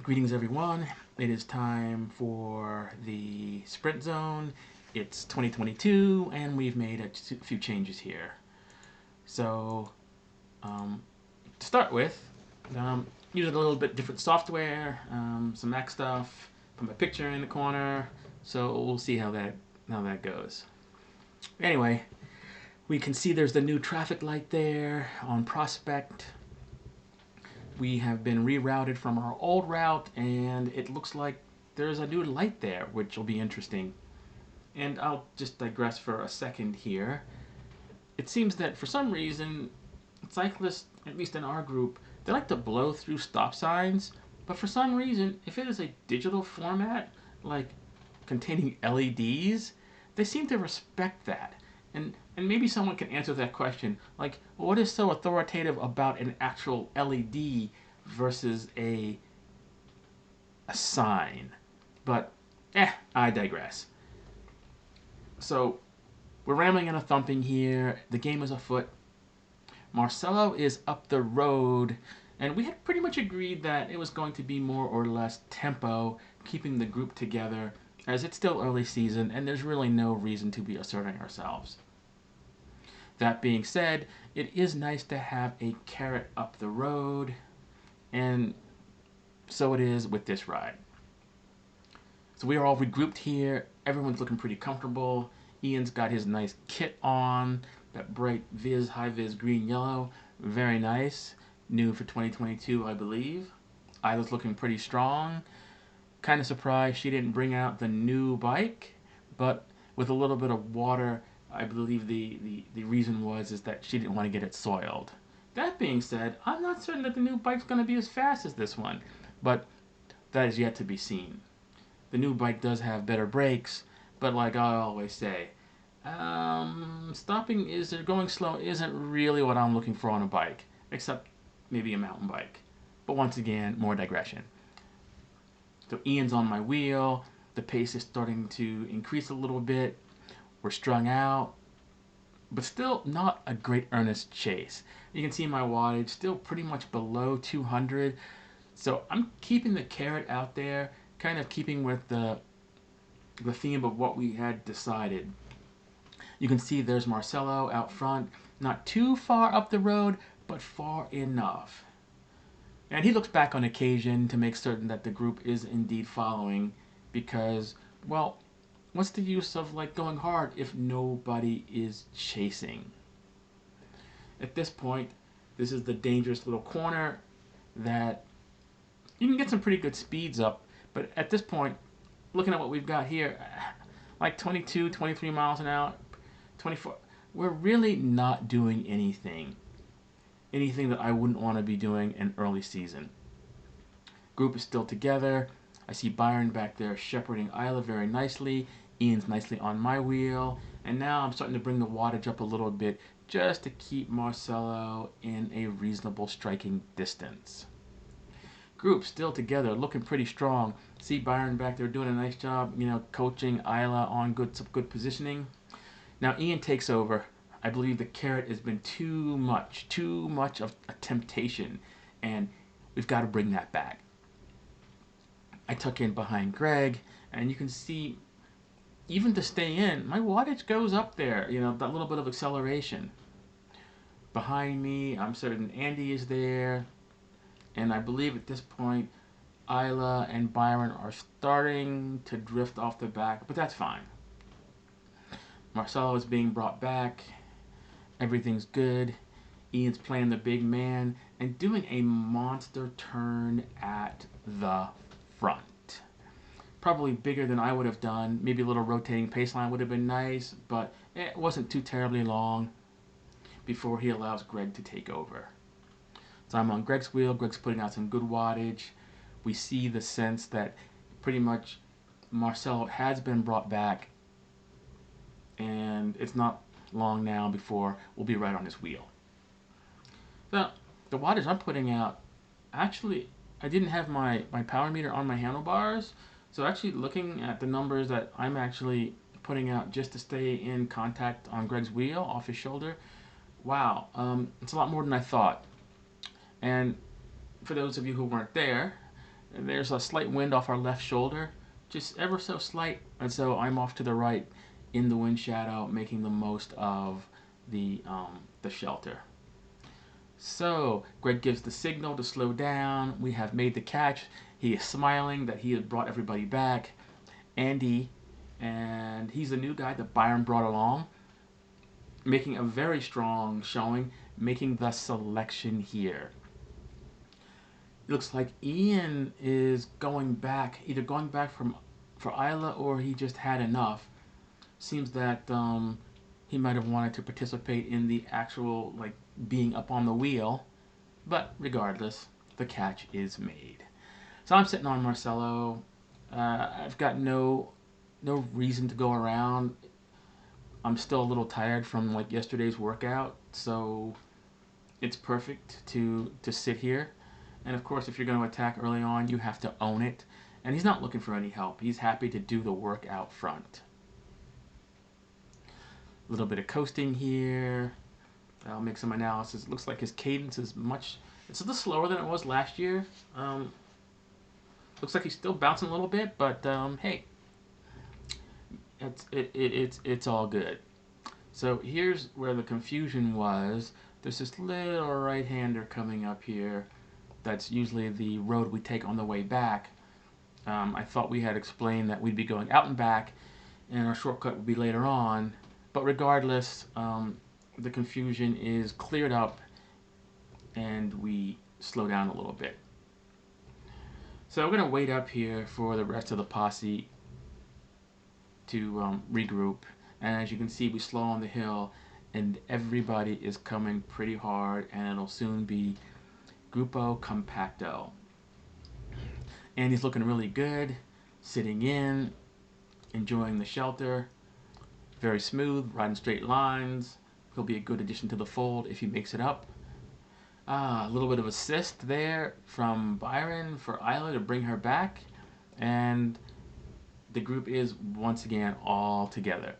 Greetings, everyone. It is time for the sprint zone. It's 2022, and we've made a few changes here. So, to start with, using a little bit different software, some Mac stuff, put my picture in the corner. So we'll see how that goes. Anyway, we can see there's the new traffic light there on Prospect. We have been rerouted from our old route, and it looks like there's a new light there, which will be interesting. And I'll just digress for a second here. It seems that for some reason, cyclists, at least in our group, they like to blow through stop signs, but for some reason, if it is a digital format, like containing LEDs, they seem to respect that. And maybe someone can answer that question. Like, what is so authoritative about an actual LED versus a sign? But I digress. So we're rambling and a thumping here. The game is afoot. Marcelo is up the road, and we had pretty much agreed that it was going to be more or less tempo, keeping the group together, as it's still early season and there's really no reason to be asserting ourselves. That being said, it is nice to have a carrot up the road, and so it is with this ride. So we are all regrouped here. Everyone's looking pretty comfortable. Ian's got his nice kit on, that bright high vis green yellow. Very nice. New for 2022, I believe. Isla's looking pretty strong. Kind of surprised she didn't bring out the new bike, but with a little bit of water, I believe the reason is that she didn't want to get it soiled. That being said, I'm not certain that the new bike's going to be as fast as this one, but that is yet to be seen. The new bike does have better brakes, but like I always say, stopping is going slow isn't really what I'm looking for on a bike, except maybe a mountain bike. But once again, more digression. So Ian's on my wheel. The pace is starting to increase a little bit. We're strung out, but still not a great earnest chase. You can see my wattage still pretty much below 200. So I'm keeping the carrot out there, kind of keeping with the theme of what we had decided. You can see there's Marcelo out front, not too far up the road, but far enough. And he looks back on occasion to make certain that the group is indeed following, because, well, what's the use of like going hard if nobody is chasing? At this point, this is the dangerous little corner that you can get some pretty good speeds up, but at this point, looking at what we've got here, like 22, 23 miles an hour, 24, we're really not doing anything that I wouldn't want to be doing in early season. Group is still together. I see Byron back there shepherding Isla very nicely. Ian's nicely on my wheel. And now I'm starting to bring the wattage up a little bit just to keep Marcelo in a reasonable striking distance. Group still together, looking pretty strong. See Byron back there doing a nice job, coaching Isla on some good positioning. Now Ian takes over. I believe the carrot has been too much of a temptation, and we've got to bring that back. I tuck in behind Greg, and you can see, even to stay in, my wattage goes up there, that little bit of acceleration. Behind me, I'm certain Andy is there, and I believe at this point, Isla and Byron are starting to drift off the back, but that's fine. Marcelo is being brought back. Everything's good. Ian's playing the big man and doing a monster turn at the front. Probably bigger than I would have done. Maybe a little rotating pace line would have been nice, but it wasn't too terribly long before he allows Greg to take over. So I'm on Greg's wheel. Greg's putting out some good wattage. We see the sense that pretty much Marcelo has been brought back, and it's not long now before we'll be right on his wheel. So the wattage I'm putting out, actually, I didn't have my power meter on my handlebars, so actually looking at the numbers that I'm actually putting out just to stay in contact on Greg's wheel off his shoulder, wow, it's a lot more than I thought. And for those of you who weren't there, And there's a slight wind off our left shoulder, just ever so slight, and so I'm off to the right in the wind shadow, making the most of the shelter. So Greg gives the signal to slow down. We have made the catch. He is smiling that he has brought everybody back. Andy, and he's the new guy that Byron brought along, making a very strong showing, making the selection here. It looks like Ian is going back, either going back for Isla or he just had enough. Seems that he might have wanted to participate in the actual like being up on the wheel, but regardless, the catch is made. So I'm sitting on Marcelo. I've got no reason to go around. I'm still a little tired from like yesterday's workout, so it's perfect to sit here. And of course, if you're going to attack early on, you have to own it. And he's not looking for any help. He's happy to do the work out front. A little bit of coasting here. I'll make some analysis. It looks like his cadence is it's a little slower than it was last year. Looks like he's still bouncing a little bit, but hey, it's all good. So here's where the confusion was. There's this little right-hander coming up here. That's usually the road we take on the way back. I thought we had explained that we'd be going out and back, and our shortcut would be later on. But regardless, the confusion is cleared up, and we slow down a little bit. So we're going to wait up here for the rest of the posse to regroup. And as you can see, we slow on the hill, and everybody is coming pretty hard, and it'll soon be Grupo Compacto. Andy's looking really good, sitting in, enjoying the shelter. Very smooth, riding straight lines. He'll be a good addition to the fold if he makes it up. A little bit of assist there from Byron for Isla to bring her back. And the group is once again all together.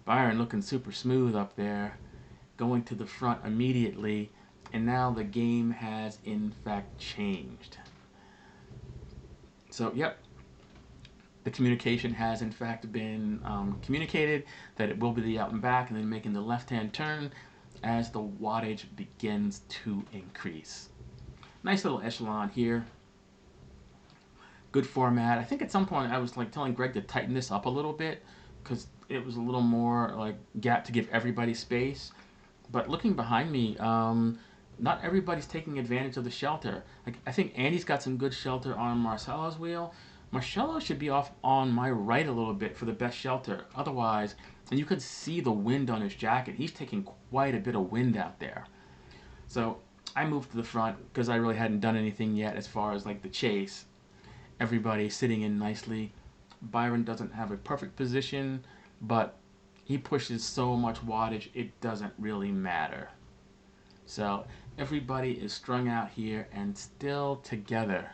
Byron looking super smooth up there, going to the front immediately, and now the game has in fact changed. So, yep, the communication has in fact been communicated that it will be the out and back, and then making the left-hand turn as the wattage begins to increase. Nice little echelon here. Good format. I think at some point I was like telling Greg to tighten this up a little bit because it was a little more like gap to give everybody space. But looking behind me, not everybody's taking advantage of the shelter. Like, I think Andy's got some good shelter on Marcelo's wheel. Marcelo should be off on my right a little bit for the best shelter. Otherwise, and you could see the wind on his jacket. He's taking quite a bit of wind out there. So I moved to the front because I really hadn't done anything yet as far as like the chase. Everybody sitting in nicely. Byron doesn't have a perfect position, but he pushes so much wattage it doesn't really matter. So everybody is strung out here and still together.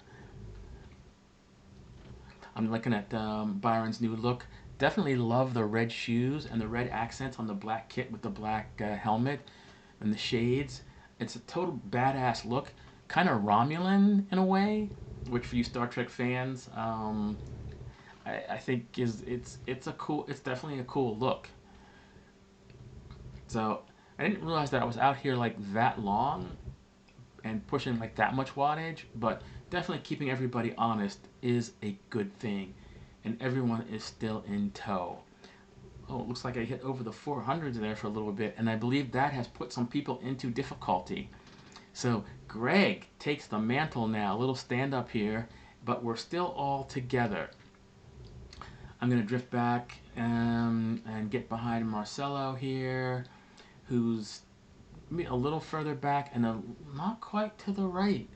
I'm looking at Byron's new look. Definitely love the red shoes and the red accents on the black kit with the black helmet and the shades. It's a total badass look. Kind of Romulan in a way, which for you Star Trek fans, I think it's definitely a cool look. So I didn't realize that I was out here like that long and pushing like that much wattage, but definitely keeping everybody honest is a good thing, and everyone is still in tow. Oh, it looks like I hit over the 400s there for a little bit, and I believe that has put some people into difficulty. So Greg takes the mantle now, a little stand up here, but we're still all together. I'm going to drift back and get behind Marcelo here, who's a little further back and not quite to the right.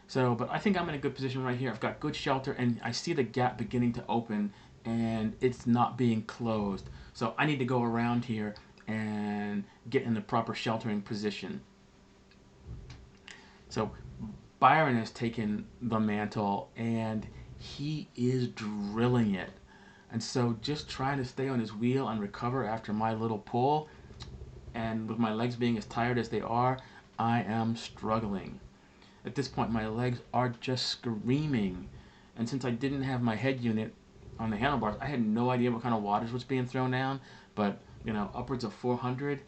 So, but I think I'm in a good position right here. I've got good shelter, and I see the gap beginning to open, and it's not being closed. So I need to go around here and get in the proper sheltering position. So Byron has taken the mantle, and he is drilling it. And so just trying to stay on his wheel and recover after my little pull, and with my legs being as tired as they are, I am struggling. At this point, my legs are just screaming. And since I didn't have my head unit on the handlebars, I had no idea what kind of wattage was being thrown down. But, you know, upwards of 400,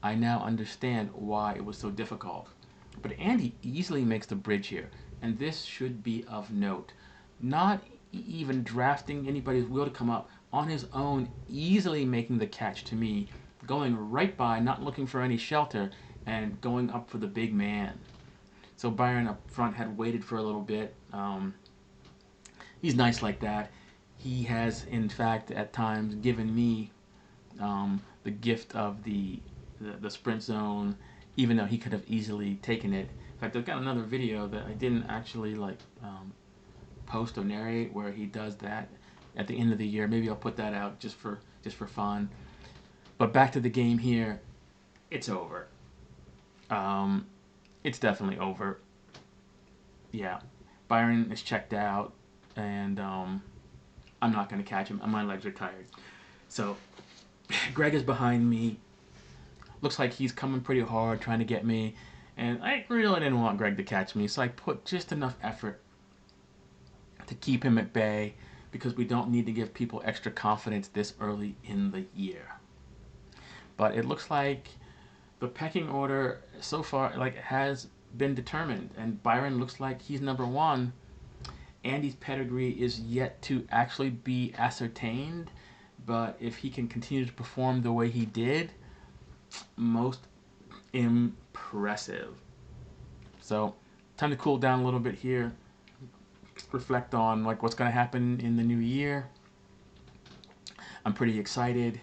I now understand why it was so difficult. But Andy easily makes the bridge here. And this should be of note. Not even drafting anybody's wheel to come up, on his own, easily making the catch to me, going right by, not looking for any shelter, and going up for the big man. So Byron up front had waited for a little bit. He's nice like that. He has, in fact, at times given me the gift of the sprint zone, even though he could have easily taken it. In fact, I've got another video that I didn't actually post or narrate where he does that at the end of the year. Maybe I'll put that out just for fun. But back to the game here, it's over. It's definitely over. Yeah, Byron is checked out, and I'm not going to catch him. My legs are tired. So Greg is behind me. Looks like he's coming pretty hard, trying to get me. And I really didn't want Greg to catch me, so I put just enough effort to keep him at bay, because we don't need to give people extra confidence this early in the year. But it looks like the pecking order so far has been determined, and Byron looks like he's number one. Andy's pedigree is yet to actually be ascertained, but if he can continue to perform the way he did, most impressive. So time to cool down a little bit here, reflect on what's going to happen in the new year. I'm pretty excited.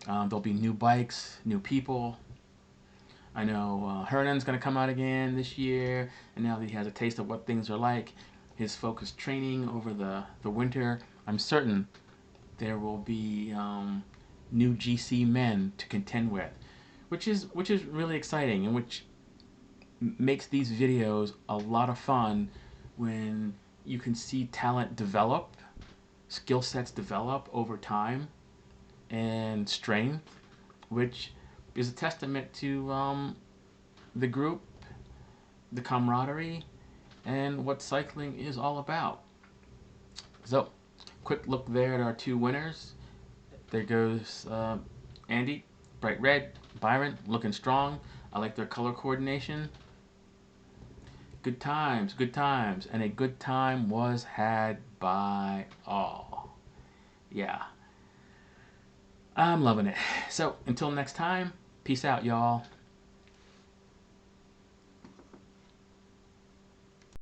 There'll be new bikes, new people. I know Hernan's going to come out again this year, and now that he has a taste of what things are like, his focused training over the winter, I'm certain there will be new GC men to contend with, which is really exciting, and which makes these videos a lot of fun when you can see talent develop, skill sets develop over time, and strength, which is a testament to the group, the camaraderie, and what cycling is all about. So, quick look there at our two winners. There goes Andy, bright red. Byron, looking strong. I like their color coordination. Good times, and a good time was had by all. Yeah, I'm loving it. So, until next time, peace out, y'all.